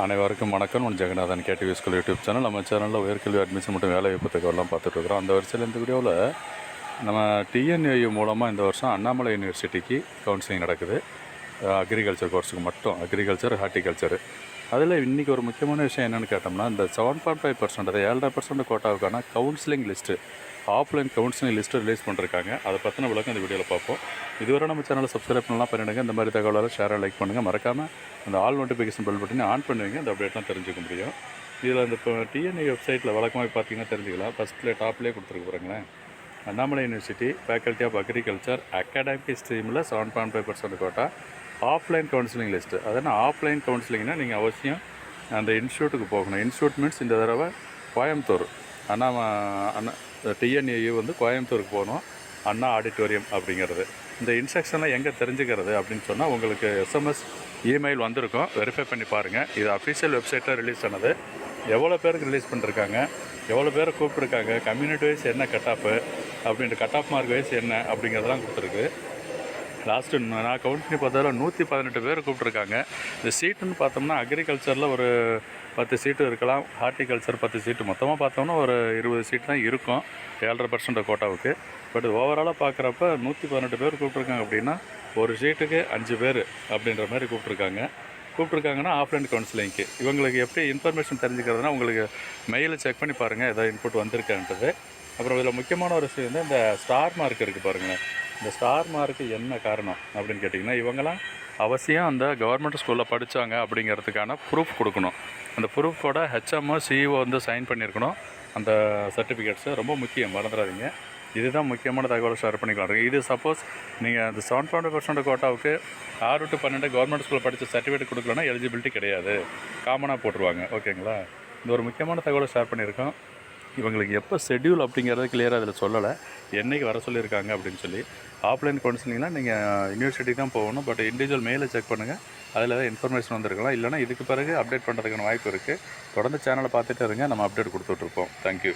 அனைவருக்கும் வணக்கம். நான் Jeganathan KTV school YouTube channel. நம்ம சேனலில் உயர்கல்வி அட்மிஷன் மற்றும் வேலைவாய்ப்பு தகவலாம் பார்த்துட்ருக்குறோம். அந்த வரிசையில் இந்த வீடியோவில் நம்ம டிஎன்ஏயு மூலமாக இந்த வருஷம் அண்ணாமலை யூனிவர்சிட்டிக்கு கவுன்சிலிங் நடக்குது. அக்ரிகல்ச்சர் கோர்ஸுக்கு மட்டும், அக்ரிகல்ச்சர், ஹார்டிகல்ச்சர். அதில் இன்றைக்கி ஒரு முக்கியமான விஷயம் என்னென்னு கேட்டோம்னா, இந்த 7.5% 7.5% கோட்டாவுக்கான counselling list, offline counselling list release பண்ணிருக்காங்க. அதை பற்றின விளக்கம் இந்த வீடியோவில் பார்ப்போம். இதுவரை நம்ம சேனலை சப்ஸ்கிரைப் பண்ணலாம் பண்ணிவிடுங்க. இந்த மாதிரி தகவலால் ஷேராக லைக் பண்ணுங்கள். மறக்காமல் அந்த ஆல் நோட்டிஃபிகேஷன் பெல் பட்டனை ஆன் பண்ணுவீங்க. இந்த அப்டேட்லாம் தெரிஞ்சுக்க முடியும். இதில் இந்த இப்போ டிஎன்ஏ வெப்சைட்டில் வழக்கமாக பார்த்தீங்கன்னா தெரிஞ்சுக்கலாம். ஃபஸ்ட்டில் டாப்லேயே கொடுத்துருக்கு பாருங்களேன். Annamalai university faculty of agriculture academic ஸ்ட்ரீமில் 7.5% கோட்டா, ஆஃப்லைன் கவுன்சிலிங் லிஸ்ட்டு. அதனால் ஆஃப்லைன் கவுன்சிலிங்னால் நீங்கள் அவசியம் அந்த இன்ஸ்டியூட்டுக்கு போகணும். இன்ஸ்டியூட் மீன்ஸ் இந்த தடவை கோயம்புத்தூர் அண்ணா டிஎன்ஏயு கோயம்புத்தூருக்கு போகணும். அண்ணா ஆடிட்டோரியம் அப்படிங்கிறது. இந்த இன்ஸ்ட்ரக்ஷன்லாம் எங்கே தெரிஞ்சுக்கிறது அப்படின்னு சொன்னால், உங்களுக்கு எஸ்எம்எஸ், இமெயில் வந்திருக்கும். வெரிஃபை பண்ணி பாருங்கள். இது அஃபிஷியல் வெப்சைட்டில் ரிலீஸ் ஆனது. எவ்வளோ பேருக்கு ரிலீஸ் பண்ணிருக்காங்க, எவ்வளோ பேரை கூப்பிட்ருக்காங்க, கம்யூனிட்டி வைஸ் என்ன கட் ஆஃபு அப்படின்ட்டு, கட் ஆஃப் மார்க் வைஸ் என்ன அப்படிங்கிறதெல்லாம் கொடுத்துருக்கு. லாஸ்ட்டு நான் கவுண்ட் பண்ணி பார்த்ததில் 118 பேர் கூப்பிட்ருக்காங்க. இந்த சீட்டுன்னு பார்த்தோம்னா அக்ரிகல்ச்சரில் ஒரு 10 சீட்டு இருக்கலாம், ஹார்டிகல்ச்சர் 10 சீட்டு, மொத்தமாக பார்த்தோம்னா ஒரு 20 சீட் தான் இருக்கும் 7.5% கோட்டாவுக்கு. பட் ஓவராலாக பார்க்குறப்ப 118 பேர் கூப்பிட்ருக்காங்க. அப்படின்னா ஒரு சீட்டுக்கு 5 பேர் அப்படின்ற மாதிரி கூப்பிட்ருக்காங்கன்னா ஆஃப்லைன் கவுன்சிலிங்க்கு. இவங்களுக்கு எப்படி இன்ஃபர்மேஷன் தெரிஞ்சுக்கிறதுனா, உங்களுக்கு மெயிலை செக் பண்ணி பாருங்கள் ஏதாவது இன்புட் வந்திருக்கான்றது. அப்புறம் இதில் முக்கியமான ஒரு விஷயம் இந்த ஸ்டார் மார்க் இருக்குது பாருங்களேன். இந்த ஸ்டார் மார்க்கு என்ன காரணம் அப்படின்னு கேட்டிங்கன்னா, இவங்களாம் அவசியம் அந்த கவர்மெண்ட் ஸ்கூலில் படித்தாங்க அப்படிங்கிறதுக்கான ப்ரூஃப் கொடுக்கணும். அந்த ப்ரூஃபோட ஹெச்எம்ஓ, சிஇஓ சைன் பண்ணியிருக்கணும். அந்த சர்டிஃபிகேட்ஸு ரொம்ப முக்கியம், மறந்துடாதீங்க. இதுதான் முக்கியமான தகவலை ஷேர் பண்ணிக்கலாம். இது சப்போஸ் நீங்கள் அந்த 7.5% கோட்டாவுக்கு 6 to 12 கவர்மெண்ட் ஸ்கூலில் படித்த சர்டிஃபிகேட் கொடுக்கலன்னா எலிஜிபிலிட்டி கிடையாது, காமனாக போட்டுருவாங்க. ஓகேங்களா? இந்த ஒரு முக்கியமான தகவலை ஷேர் பண்ணியிருக்கோம். இவங்களுக்கு எப்போ ஷெட்யூல் அப்படிங்கிறத கிளியராக அதில் சொல்லலை, என்றைக்கு வர சொல்லியிருக்காங்க அப்படின்னு சொல்லி. ஆஃப்லைன் கவுன்சிலிங்லாம் நீங்கள் யூனிவர்சிட்டிக்கு தான் போகணும். பட் இண்டிவிஜுவல் மெயிலை செக் பண்ணுங்கள், அதில் தான் இன்ஃபர்மேஷன் வந்திருக்கலாம். இல்லைனா இதுக்கு பிறகு அப்டேட் பண்ணுறதுக்கான வாய்ப்பு இருக்குது. தொடர்ந்து சேனலை பார்த்துட்டு இருங்க, நம்ம அப்டேட் கொடுத்துட்ருப்போம். தேங்க்யூ.